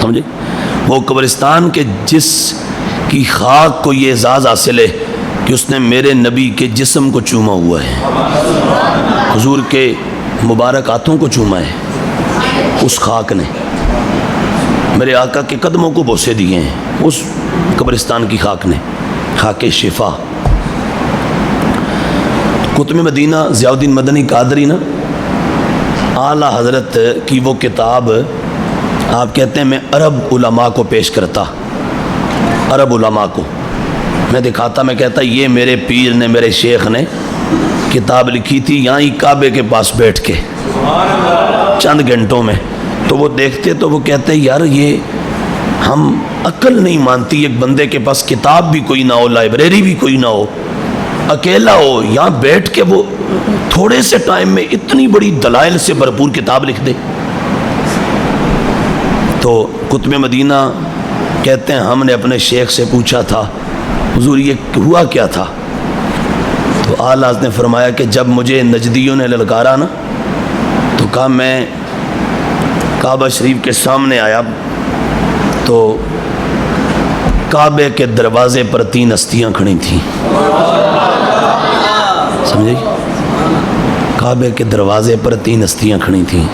سمجھے؟ وہ قبرستان کے جس کی خاک کو یہ اعزاز حاصل ہے کہ اس نے میرے نبی کے جسم کو چوما ہوا ہے، حضور کے مبارک ہاتھوں کو چوما ہے، اس خاک نے میرے آقا کے قدموں کو بوسے دیے ہیں، اس قبرستان کی خاک نے، خاک شفا۔ قطب مدینہ ضیاء الدین مدنی قادری نا، اعلیٰ حضرت کی وہ کتاب آپ کہتے ہیں میں عرب علماء کو پیش کرتا، عرب علماء کو میں دکھاتا، میں کہتا یہ میرے پیر نے، میرے شیخ نے کتاب لکھی تھی یہاں ہی کعبے کے پاس بیٹھ کے چند گھنٹوں میں۔ تو وہ دیکھتے تو وہ کہتے یار یہ ہم عقل نہیں مانتی، ایک بندے کے پاس کتاب بھی کوئی نہ ہو، لائبریری بھی کوئی نہ ہو، اکیلا ہو، یہاں بیٹھ کے وہ تھوڑے سے ٹائم میں اتنی بڑی دلائل سے بھرپور کتاب لکھ دے۔ تو قطب مدینہ کہتے ہیں ہم نے اپنے شیخ سے پوچھا تھا حضور یہ ہوا کیا تھا؟ تو اعلیٰ حضرت نے فرمایا کہ جب مجھے نجدیوں نے للکارا نا تو کہا میں کعبہ شریف کے سامنے آیا تو کعبے کے دروازے پر 3 ہستیاں کھڑی تھیں، سمجھے؟ کعبے کے دروازے پر 3 ہستیاں کھڑی تھیں۔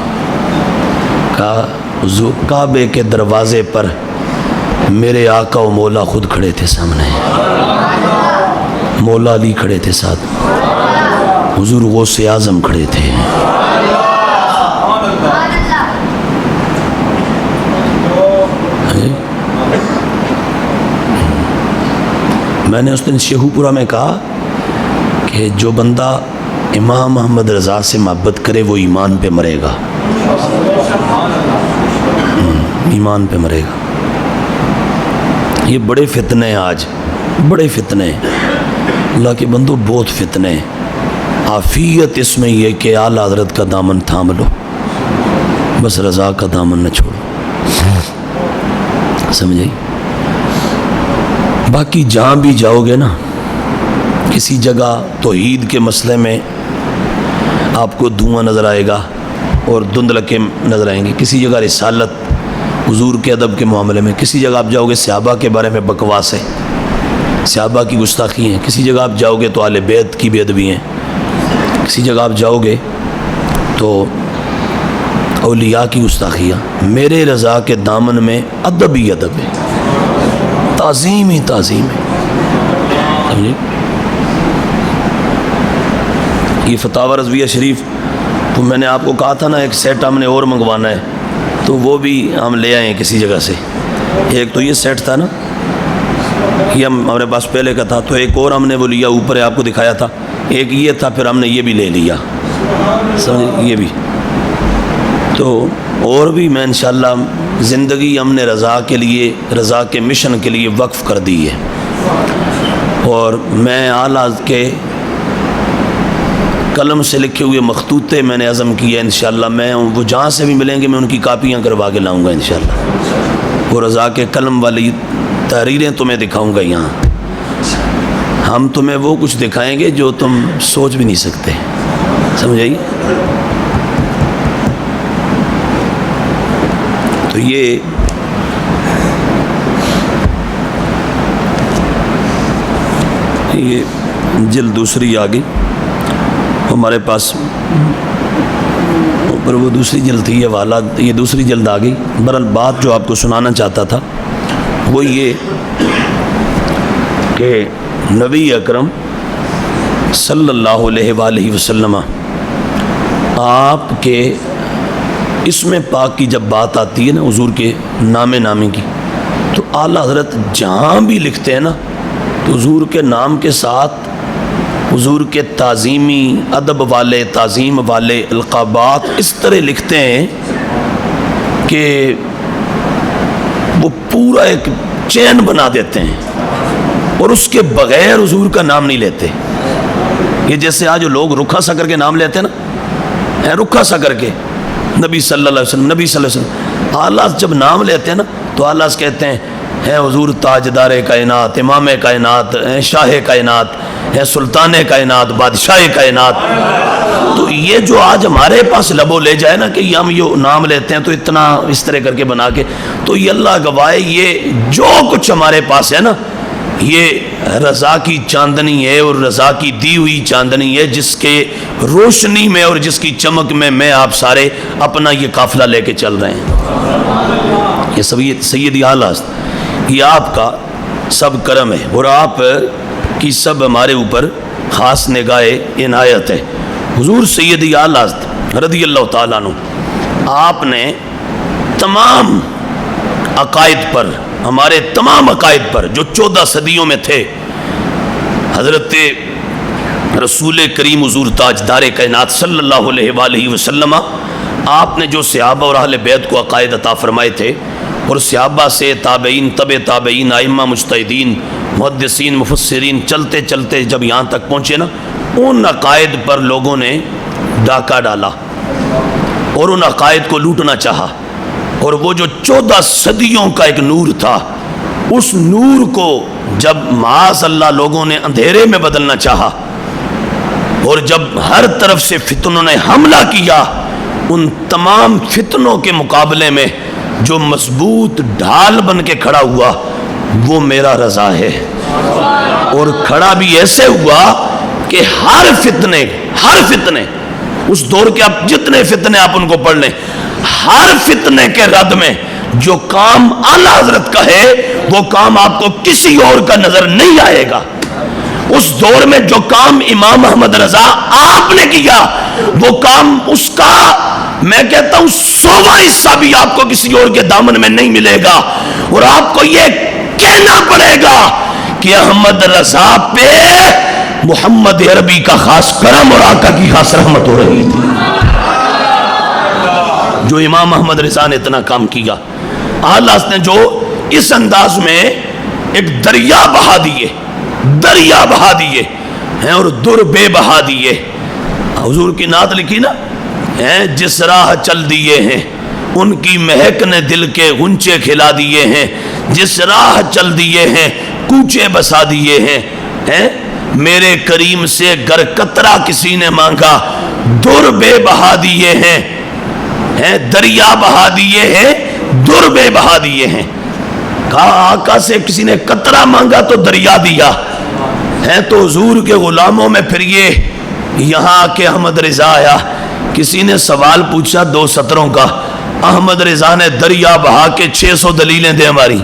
کہا حضور کعبے کے دروازے پر میرے آقا و مولا خود کھڑے تھے سامنے، مولا علی کھڑے تھے ساتھ، حضور غوث اعظم کھڑے تھے۔ میں نے اس دن شیخو پورہ میں کہا کہ جو بندہ امام محمد رضا سے محبت کرے وہ ایمان پہ مرے گا، ایمان پہ مرے گا۔ یہ بڑے فتنے ہیں آج، بڑے فتنے ہیں اللہ کے بندو، بہت فتنے ہیں۔ عافیت اس میں یہ کہ اعلیٰ حضرت کا دامن تھام لو، بس رضا کا دامن نہ چھوڑو، سمجھے؟ باقی جہاں بھی جاؤ گے نا، کسی جگہ توحید کے مسئلے میں آپ کو دھواں نظر آئے گا اور دھندلکیں نظر آئیں گی، کسی جگہ رسالت حضور کے ادب کے معاملے میں، کسی جگہ آپ جاؤ گے صحابہ کے بارے میں بکواس ہے، صحابہ کی گستاخی ہیں، کسی جگہ آپ جاؤ گے تو اہل بیت کی بے ادبی ہیں، کسی جگہ آپ جاؤ گے تو اولیاء کی گستاخیاں۔ میرے رضا کے دامن میں ادب ہی ادب ہے، تعظیم ہی تعظیم ہے، سمجھے؟ یہ فتاوی رضویہ شریف تو میں نے آپ کو کہا تھا نا ایک سیٹ ہم نے اور منگوانا ہے، تو وہ بھی ہم لے آئے ہیں کسی جگہ سے۔ ایک تو یہ سیٹ تھا نا، یہ ہمارے پاس پہلے کا تھا، تو ایک اور ہم نے وہ لیا، اوپر آپ کو دکھایا تھا، ایک یہ تھا، پھر ہم نے یہ بھی لے لیا، سمجھے؟ یہ بھی تو اور بھی میں انشاءاللہ زندگی ہم نے رضا کے لیے، رضا کے مشن کے لیے وقف کر دی ہے، اور میں اعلیٰ کے قلم سے لکھے ہوئے مخطوطے میں نے عزم کیا انشاءاللہ، میں وہ جہاں سے بھی ملیں گے میں ان کی کاپیاں کروا کے لاؤں گا انشاءاللہ، وہ رضا کے قلم والی تحریریں تمہیں دکھاؤں گا یہاں، ہم تمہیں وہ کچھ دکھائیں گے جو تم سوچ بھی نہیں سکتے، سمجھائی؟ تو یہ جلد دوسری آ گئی ہمارے پاس، اوپر وہ دوسری جلد تھی، یہ دوسری جلد آ گئی۔ بہرحال بات جو آپ کو سنانا چاہتا تھا وہ یہ کہ نبی اکرم صلی اللہ علیہ وآلہ وسلم آپ کے اسم پاک کی جب بات آتی ہے نا، حضور کے نام نامی کی، تو اعلیٰ حضرت جہاں بھی لکھتے ہیں نا تو حضور کے نام کے ساتھ حضور کے تعظیمی ادب والے، تعظیم والے القابات اس طرح لکھتے ہیں کہ وہ پورا ایک چین بنا دیتے ہیں، اور اس کے بغیر حضور کا نام نہیں لیتے۔ یہ جیسے آج لوگ رکھا سا کر کے نام لیتے ہیں نا، رکھا سا کر کے نبی صلی اللہ علیہ وسلم، نبی صلی اللہ علیہ وسلم، اعلیٰ جب نام لیتے ہیں نا تو اعلیٰ کہتے ہیں ہے حضور تاجدار کائنات، امام کائنات، شاہ کائنات، ہے سلطان کائنات، بادشاہ کائنات. تو یہ جو آج ہمارے پاس لبو لے جائے نا کہ ہم یہ نام لیتے ہیں تو اتنا اس طرح کر کے بنا کے، تو یہ اللہ گواہ یہ جو کچھ ہمارے پاس ہے نا یہ رضا کی چاندنی ہے، اور رضا کی دی ہوئی چاندنی ہے، جس کے روشنی میں اور جس کی چمک میں آپ سارے اپنا یہ قافلہ لے کے چل رہے ہیں. یہ سیدی اعلیٰ یہ آپ کا سب کرم ہے، اور آپ کی سب ہمارے اوپر خاص نگاہ عنایت ہے. حضور سیدی اعلیٰ رضی اللہ تعالیٰ عنہ آپ نے تمام عقائد پر، ہمارے تمام عقائد پر جو 14 صدیوں میں تھے، حضرت رسول کریم حضور تاجدار کائنات صلی اللہ علیہ وآلہ وسلم آپ نے جو صحابہ اور اہل بیت کو عقائد عطا فرمائے تھے، اور صحابہ سے تابعین، تبع تابعین، ائمہ مجتہدین، محدثین، مفسرین چلتے چلتے جب یہاں تک پہنچے نا، ان عقائد پر لوگوں نے ڈاکہ ڈالا اور ان عقائد کو لوٹنا چاہا. اور وہ جو 14 صدیوں کا ایک نور تھا، اس نور کو جب معاذ اللہ لوگوں نے اندھیرے میں بدلنا چاہا، اور جب ہر طرف سے فتنوں نے حملہ کیا، ان تمام فتنوں کے مقابلے میں جو مضبوط ڈھال بن کے کھڑا ہوا وہ میرا رضا ہے. اور کھڑا بھی ایسے ہوا کہ ہر فتنے اس دور کے اب جتنے فتنے آپ ان کو پڑھ لیں، ہر فتنے کے رد میں جو کام اعلیٰ حضرت کا ہے وہ کام آپ کو کسی اور کا نظر نہیں آئے گا. اس دور میں جو کام امام احمد رضا آپ نے کیا، وہ کام اس کا میں کہتا ہوں 100واں حصہ بھی آپ کو کسی اور کے دامن میں نہیں ملے گا. اور آپ کو یہ کہنا پڑے گا کہ احمد رضا پہ محمد عربی کا خاص کرم اور آقا کی خاص رحمت ہو رہی تھی. جو امام احمد رضا نے اتنا کام کیا، اعلیٰ نے جو اس انداز میں ایک دریا بہا دیے ہیں اور در بے بہا دیے. حضور کی نعت لکھی نا، جس راہ چل دیے ہیں ان کی مہک نے دل کے غنچے کھلا دیے ہیں، جس راہ چل دیے ہیں کوچے بسا دیے ہیں. میرے کریم سے گر قطرہ کسی نے مانگا، در بے بہا دیے ہیں، دریا بہا دیے ہیں، در بے بہا دیے ہیں. کہا آقا سے کسی نے قطرہ مانگا تو دریا دیا ہے. تو حضور کے غلاموں میں پھر یہ یہاں کے احمد رضا آیا. کسی نے سوال پوچھا 2 سطروں کا، احمد رضا نے دریا بہا کے 600 دلیلیں دے ہماری.